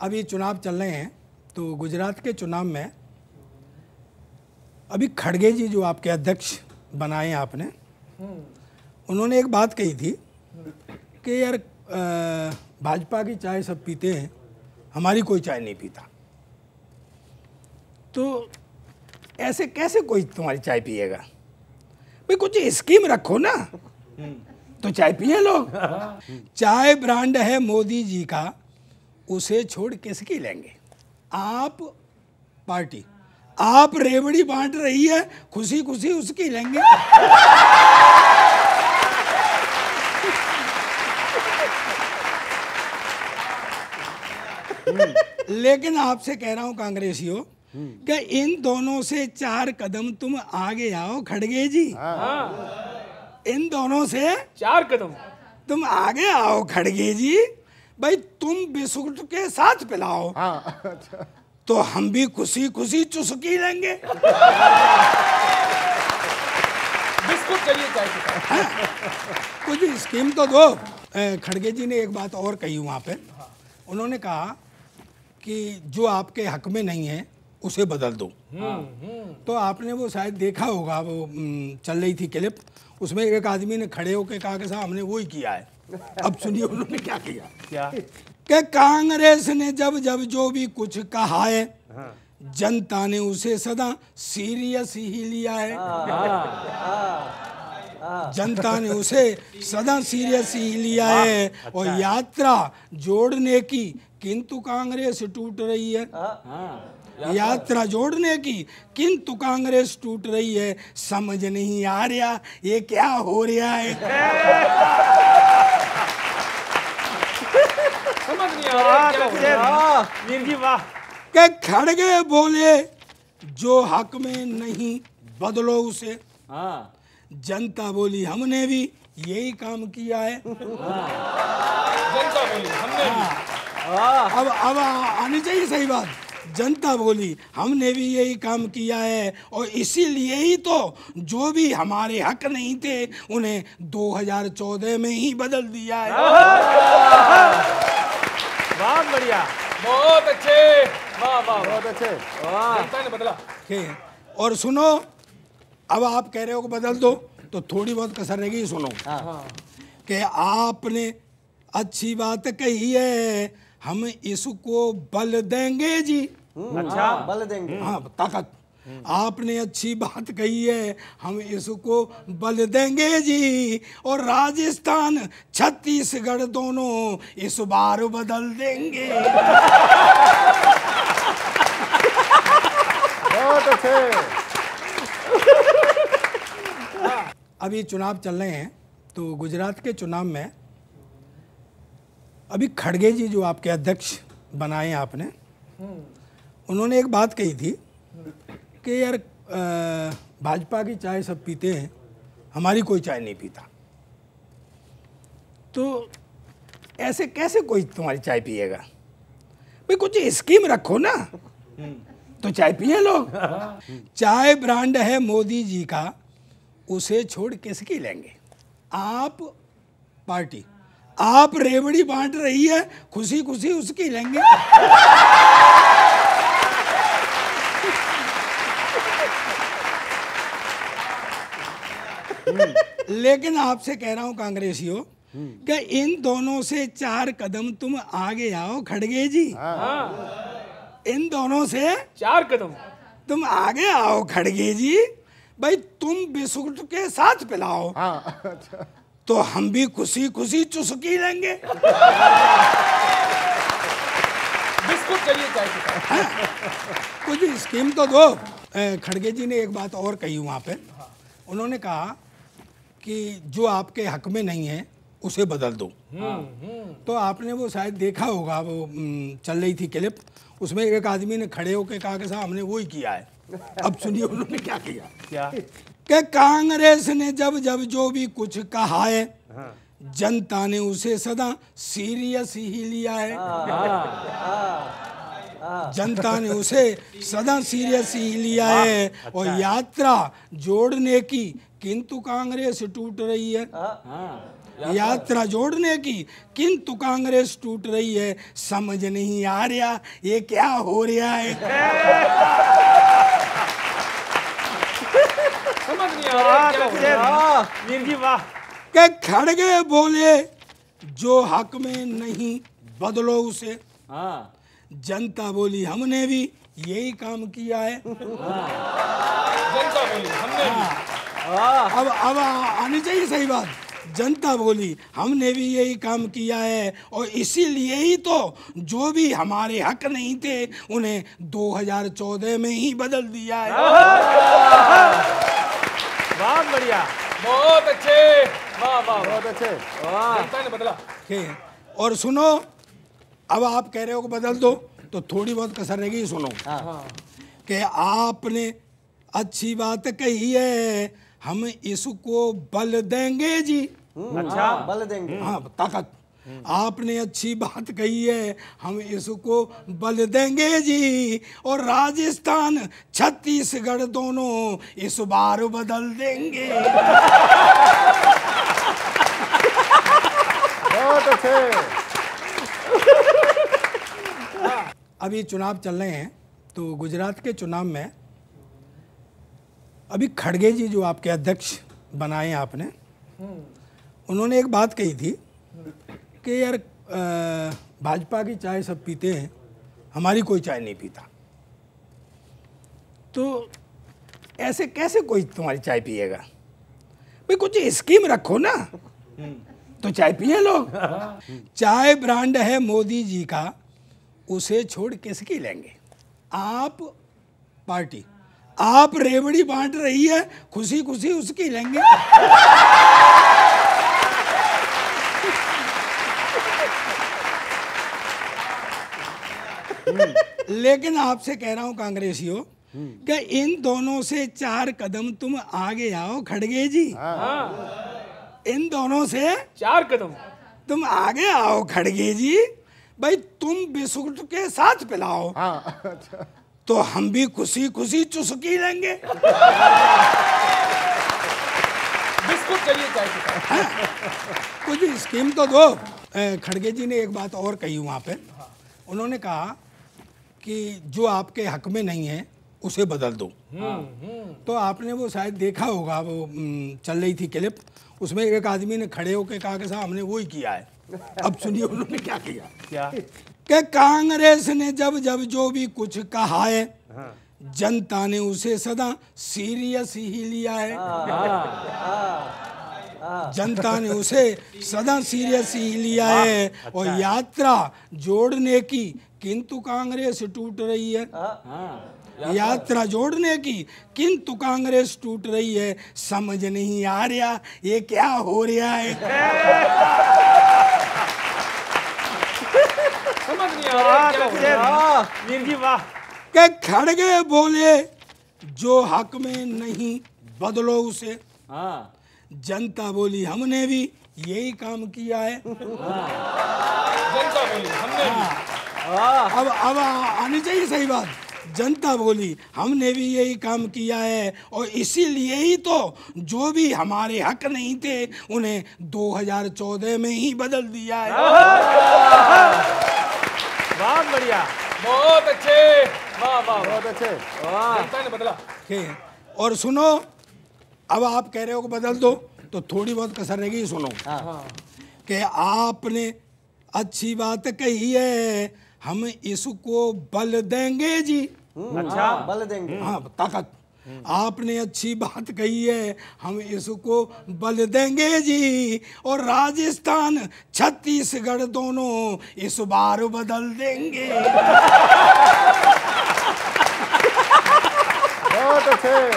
अभी चुनाव चल रहे हैं तो गुजरात के चुनाव में अभी खड़गे जी जो आपके अध्यक्ष बनाए हैं आपने, उन्होंने एक बात कही थी कि यार भाजपा की चाय सब पीते हैं, हमारी कोई चाय नहीं पीता। तो ऐसे कैसे कोई तुम्हारी चाय पिएगा? भाई कुछ स्कीम रखो ना, तो चाय पिए लोग। चाय ब्रांड है मोदी जी का, उसे छोड़ किसकी लेंगे? आप पार्टी, आप रेवड़ी बांट रही है, खुशी खुशी उसकी लेंगे। लेकिन आपसे कह रहा हूं कांग्रेसियों, कि इन दोनों से 4 कदम तुम आगे आओ खड़गे जी। इन दोनों से 4 कदम तुम आगे आओ खड़गे जी। भाई तुम बिस्कुट के साथ पिलाओ, तो हम भी खुशी खुशी चुस्की लेंगे। बिस्कुट चाहिए चाय के साथ। कुछ स्कीम तो दो। खड़गे जी ने एक बात और कही वहाँ पे, उन्होंने कहा कि जो आपके हक में नहीं है उसे बदल दो। तो आपने वो शायद देखा होगा, वो चल रही थी क्लिप, उसमें एक आदमी ने खड़े होकर कहा कि साहब हमने वो ही किया है। अब सुनिए उन्होंने क्या किया। क्या? कि कांग्रेस ने जब जब जो भी कुछ कहा है, जनता ने उसे सदा सीरियस ही लिया है। जनता ने उसे सदा सीरियस ही लिया है। और यात्रा जोड़ने की किंतु कांग्रेस टूट रही है। यात्रा जोड़ने की किंतु कांग्रेस टूट रही है। समझ नहीं आ रहा ये क्या हो रहा है। समझ नहीं आ रहा। वीर जी वाह। कि खड़गे बोले जो हक में नहीं बदलो उसे। जनता बोली हमने भी यही काम किया है। जनता बोली हमने भी। अब आनी चाहिए सही बात। जनता बोली हमने भी यही काम किया है, और इसीलिए ही तो जो भी हमारे हक नहीं थे उन्हें 2014 में ही बदल दिया है। बहुत बढ़िया, बहुत अच्छे, वाह वाह बहुत अच्छे, जनता ने बदला। और सुनो, अब आप कह रहे हो कि बदल दो, तो थोड़ी बहुत कसर रहेगी, सुनो। कि आपने अच्छी बात कही है, हम इसको बल देंगे जी। अच्छा, बल देंगे। हाँ, ताकत। आपने अच्छी बात कही है, हम इसको बल देंगे जी। और राजस्थान छत्तीसगढ़ दोनों इस बार बदल देंगे। बहुत अच्छे। अभी चुनाव चल रहे हैं तो गुजरात के चुनाव में अभी खड़गे जी जो आपके अध्यक्ष बनाए हैं आपने, उन्होंने एक बात कही थी कि यार भाजपा की चाय सब पीते हैं, हमारी कोई चाय नहीं पीता। तो ऐसे कैसे कोई तुम्हारी चाय पिएगा? भाई कुछ स्कीम रखो ना, तो चाय पिए लोग। चाय ब्रांड है मोदी जी का, उसे छोड़ किसकी लेंगे? आप पार्टी, आप रेवड़ी बांट रही है, खुशी खुशी उसकी लेंगे। लेकिन आपसे कह रहा हूं कांग्रेसियों, कि इन दोनों से 4 कदम तुम आगे आओ खड़गे जी। इन दोनों से 4 कदम तुम आगे आओ खड़गे जी। भाई तुम बिस्कुट के साथ पिलाओ, तो हम भी खुशी खुशी चुस्की लेंगे। बिस्कुट चाहिए चाय के साथ। कुछ स्कीम तो दो। खड़गे जी ने एक बात और कही वहाँ पे, उन्होंने कहा कि जो आपके हक में नहीं है उसे बदल दो। तो आपने वो शायद देखा होगा, वो चल रही थी क्लिप, उसमें एक आदमी ने खड़े होकर कहा कि साहब हमने वो ही किया है। अब सुनिए उन्होंने क्या किया। क्या? कि कांग्रेस ने जब जब जो भी कुछ कहा है, जनता ने उसे सदा सीरियस ही लिया है। जनता ने उसे सदा सीरियस ही लिया है। और यात्रा जोड़ने की किंतु कांग्रेस टूट रही है। यात्रा जोड़ने की, किंतु कांग्रेस टूट रही है, समझ नहीं आ रहा ये क्या हो रहा है। समझ नहीं आ रहा वीर जी वाह। के खड़गे बोले जो हक में नहीं बदलो उसे। हाँ जनता बोली हमने भी यही काम किया है। जनता बोली हमने अब आनी चाहिए सही बात। जनता बोली हमने भी यही काम किया है और इसीलिए ही तो जो भी हमारे हक नहीं थे उन्हें 2014 में ही बदल दिया है। बहुत बढ़िया, बहुत अच्छे, वाह वाह बहुत अच्छे, वाह। जनता ने बदला। ठीक है, और सुनो, अब आप कह रहे हो कि बदल दो, तो थोड़ी बहुत कसर रहेगी, सुनो। कि आपने अच्छी बात कही है, हम इसको बल देंगे जी। अच्छा, बल देंगे। हाँ, ताकत। आपने अच्छी बात कही है, हम इसको बल देंगे जी, और राजस्थान छत्तीसगढ़ दोनों इस बार बदल देंगे। बहुत अच्छे। अभी चुनाव चल रहे हैं, तो गुजरात के चुनाव में अभी खड़गे जी जो आपके अध्यक्ष बनाए हैं आपने, उन्होंने एक बात कही थी कि यार भाजपा की चाय सब पीते हैं, हमारी कोई चाय नहीं पीता। तो ऐसे कैसे कोई तुम्हारी चाय पिएगा? भाई कुछ स्कीम रखो ना, तो चाय पिए लोग। चाय ब्रांड है मोदी जी का, उसे छोड़ किसकी लेंगे? आप पार्टी, आप रेवड़ी बांट रही है, खुशी खुशी उसकी लेंगे। लेकिन आपसे कह रहा हूं कांग्रेसियों, कि इन दोनों से 4 कदम तुम आगे आओ खड़गे जी। इन दोनों से 4 कदम तुम आगे आओ खड़गे जी। भाई तुम बिस्कुट के साथ पिलाओ, तो हम भी खुशी खुशी चुस्की लेंगे। बिस्कुट चाहिए चाय के साथ। कुछ स्कीम तो दो। खड़गे जी ने एक बात और कही वहाँ पे, उन्होंने कहा कि जो आपके हक में नहीं है उसे बदल दो। तो आपने वो शायद देखा होगा, वो चल रही थी क्लिप, उसमें एक आदमी ने खड़े होकर कहा कि साहब हमने वो ही किया है। अब सुनिए उन्होंने क्या किया। क्या? कि कांग्रेस ने जब जब जो भी कुछ कहा है, जनता ने उसे सदा सीरियस ही लिया है। जनता ने उसे सदा सीरियस ही लिया है। और यात्रा जोड़ने की, किंतु कांग्रेस टूट रही है। यात्रा जोड़ने की, किंतु कांग्रेस टूट रही है, समझ नहीं आ रहा ये क्या हो रहा है। समझ नहीं आ रहा वीर जी वाह। के खड़गे बोले जो हक में नहीं बदलो उसे। हाँ, जनता बोली हमने भी यही काम किया है। जनता बोली हमने अब आनी चाहिए सही बात। जनता बोली हमने भी यही काम किया है और इसीलिए ही तो जो भी हमारे हक नहीं थे उन्हें 2014 में ही बदल दिया है। बहुत बढ़िया, बहुत अच्छे, वाह वाह बहुत अच्छे, वाह। जनता ने बदला। ठीक है, और सुनो, अब आप कह रहे हो कि बदल दो, तो थोड़ी बहुत कसर रहेगी, सुनो। कि आपने अच्छी बात कही है, हम इसको बल देंगे जी। अच्छा, बल देंगे। हाँ, ताकत। आपने अच्छी बात कही है, हम इसको बल देंगे जी, और राजस्थान छत्तीसगढ़ दोनों इस बार बदल देंगे। बहुत अच्छे।